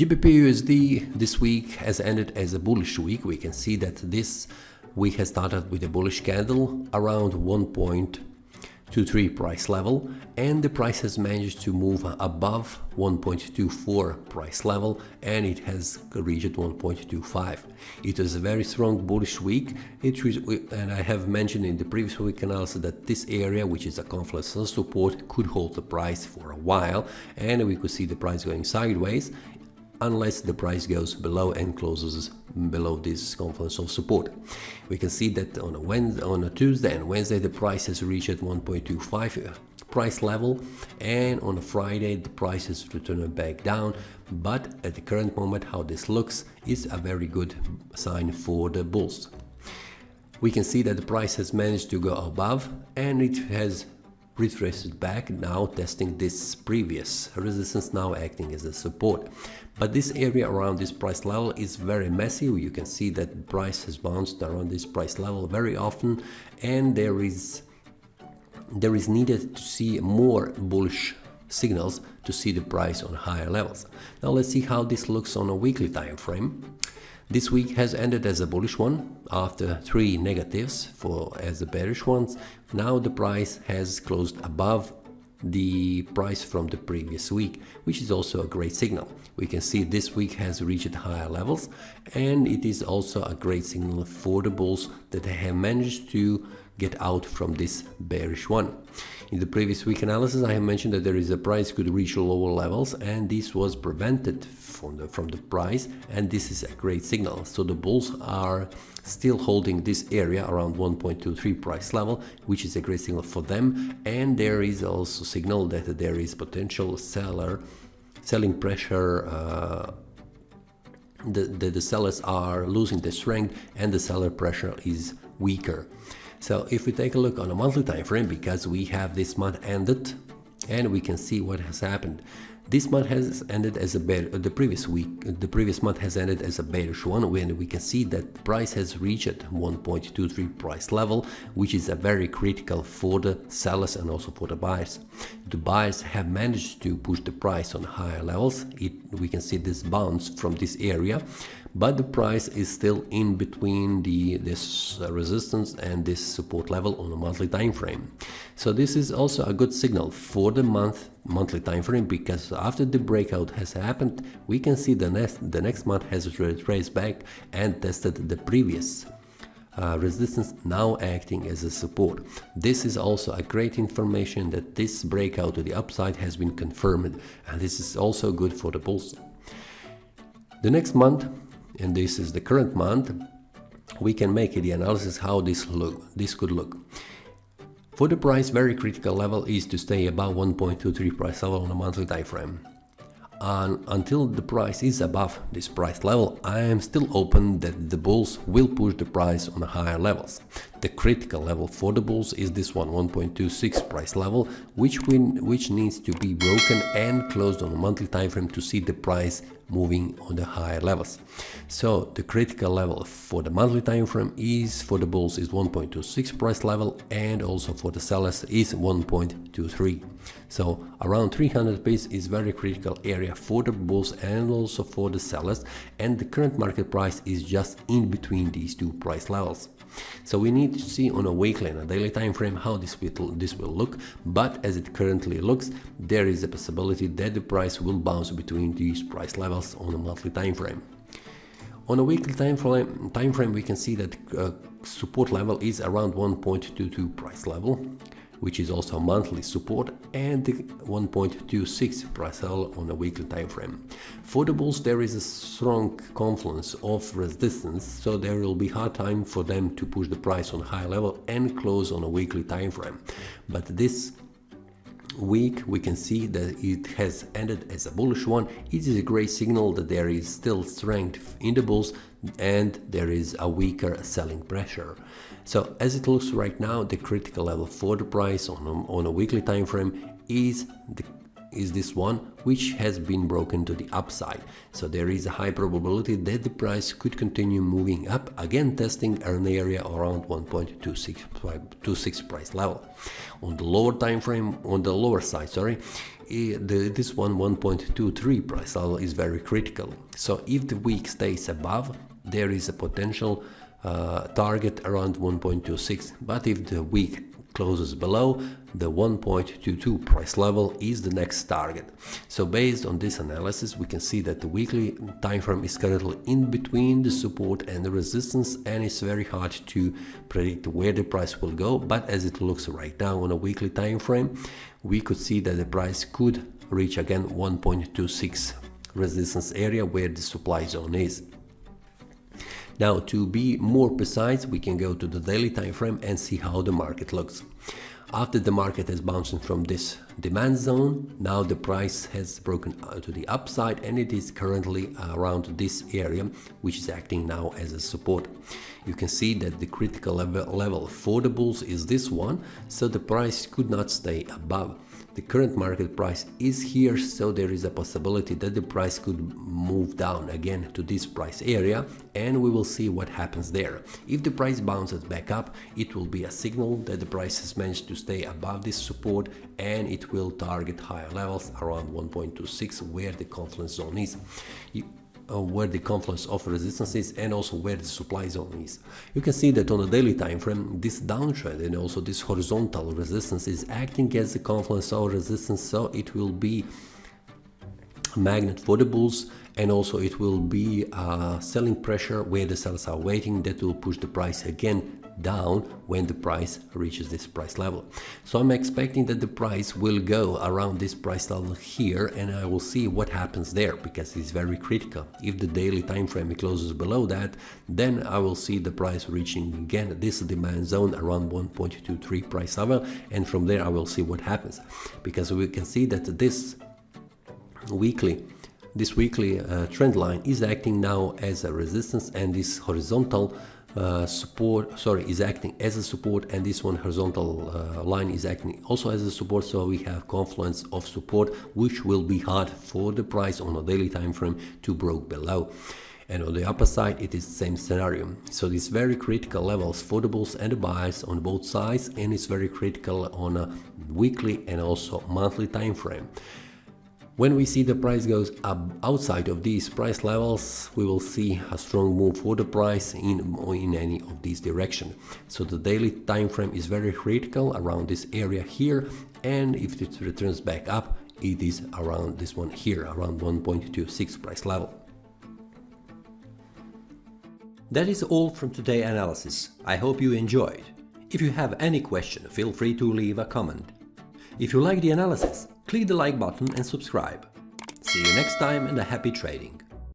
GBPUSD this week has ended as a bullish week. We can see that this week has started with a bullish candle around 1.23 price level, and the price has managed to move above 1.24 price level, and it has reached 1.25. It was a very strong bullish week. And I have mentioned in the previous week analysis that this area, which is a confluence of support, could hold the price for a while, and we could see the price going sideways unless the price goes below and closes below this confluence of support. We can see that on a Tuesday and Wednesday the price has reached 1.25 price level, and on a Friday the price is returning back down. But at the current moment, how this looks is a very good sign for the bulls. We can see that the price has managed to go above, and it has retraced back, now testing this previous resistance, now acting as a support. But this area around this price level is very messy. You can see that the price has bounced around this price level very often, and there is needed to see more bullish signals to see the price on higher levels. Now let's see how this looks on a weekly time frame. This week has ended as a bullish one after 3 negatives as the bearish ones. Now the price has closed above the price from the previous week, which is also a great signal. We can see this week has reached higher levels, and it is also a great signal for the bulls that they have managed to get out from this bearish one. In the previous week analysis, I have mentioned that there is a price could reach lower levels, and this was prevented from the price, and this is a great signal. So the bulls are still holding this area around 1.23 price level, which is a great signal for them. And there is also signal that there is potential selling pressure. The sellers are losing their strength, and the seller pressure is weaker. So if we take a look on a monthly time frame, because we have this month ended, and we can see what has happened. This month has ended as a the previous month has ended as a bearish one, when we can see that the price has reached 1.23 price level, which is a very critical for the sellers and also for the buyers. The buyers have managed to push the price on higher levels. We can see this bounce from this area, but the price is still in between this resistance and this support level on a monthly time frame. So this is also a good signal for the monthly time frame, because after the breakout has happened, we can see the next month has retraced back and tested the previous resistance, now acting as a support. This is also a great information that this breakout to the upside has been confirmed, and this is also good for the bulls. The next month, and this is the current month, we can make the analysis how this could look. For the price, very critical level is to stay above 1.23 price level on a monthly time frame. And until the price is above this price level, I am still open that the bulls will push the price on higher levels. The critical level for the bulls is this one, 1.26 price level, which needs to be broken and closed on a monthly time frame to see the price moving on the higher levels. So the critical level for the monthly time frame is for the bulls is 1.26 price level, and also for the sellers is 1.23. So around 300 pips is very critical area for the bulls and also for the sellers, and the current market price is just in between these two price levels. So we need to see on a weekly and a daily time frame how this will look, but as it currently looks, there is a possibility that the price will bounce between these price levels on a monthly time frame. On a weekly time frame, we can see that support level is around 1.22 price level, which is also a monthly support, and the 1.26 price level on a weekly time frame. For the bulls, there is a strong confluence of resistance, so there will be hard time for them to push the price on a high level and close on a weekly time frame. But this week we can see that it has ended as a bullish one. It is a great signal that there is still strength in the bulls and there is a weaker selling pressure. So as it looks right now, the critical level for the price on a weekly time frame is is this one, which has been broken to the upside. So there is a high probability that the price could continue moving up, again testing an area around 1.26 price level. On the lower time frame, on the lower side, this 1.23 price level is very critical. So if the week stays above, there is a potential target around 1.26, but if the week closes below, the 1.22 price level is the next target. So based on this analysis, we can see that the weekly time frame is currently in between the support and the resistance, and it's very hard to predict where the price will go. But as it looks right now on a weekly time frame, we could see that the price could reach again 1.26 resistance area where the supply zone is. Now, to be more precise, we can go to the daily time frame and see how the market looks. After the market has bounced from this demand zone, now the price has broken to the upside, and it is currently around this area, which is acting now as a support. You can see that the critical level for the bulls is this one, so the price could not stay above. The current market price is here, so there is a possibility that the price could move down again to this price area, and we will see what happens there. If the price bounces back up, it will be a signal that the price has managed to stay above this support, and it will target higher levels around 1.26, where the confluence zone is. Where the confluence of resistance is, and also where the supply zone is. You can see that on the daily time frame, this downtrend and also this horizontal resistance is acting as the confluence of resistance, so it will be a magnet for the bulls, and also it will be selling pressure where the sellers are waiting, that will push the price again down when the price reaches this price level. So I'm expecting that the price will go around this price level here, and I will see what happens there, because it's very critical. If the daily time frame closes below that, then I will see the price reaching again this demand zone around 1.23 price level, and from there I will see what happens, because we can see that this weekly trend line is acting now as a resistance, and this horizontal is acting as a support, and this one horizontal line is acting also as a support. So we have confluence of support, which will be hard for the price on a daily time frame to break below. And on the upper side, it is the same scenario. So these very critical levels for the bulls and the buyers on both sides, and it's very critical on a weekly and also monthly time frame. When we see the price goes up outside of these price levels, we will see a strong move for the price in any of these directions. So the daily time frame is very critical around this area here, and if it returns back up, it is around this one here, around 1.26 price level. That is all from today's analysis. I hope you enjoyed. If you have any question, feel free to leave a comment. If you like the analysis, click the like button and subscribe. See you next time, and a happy trading!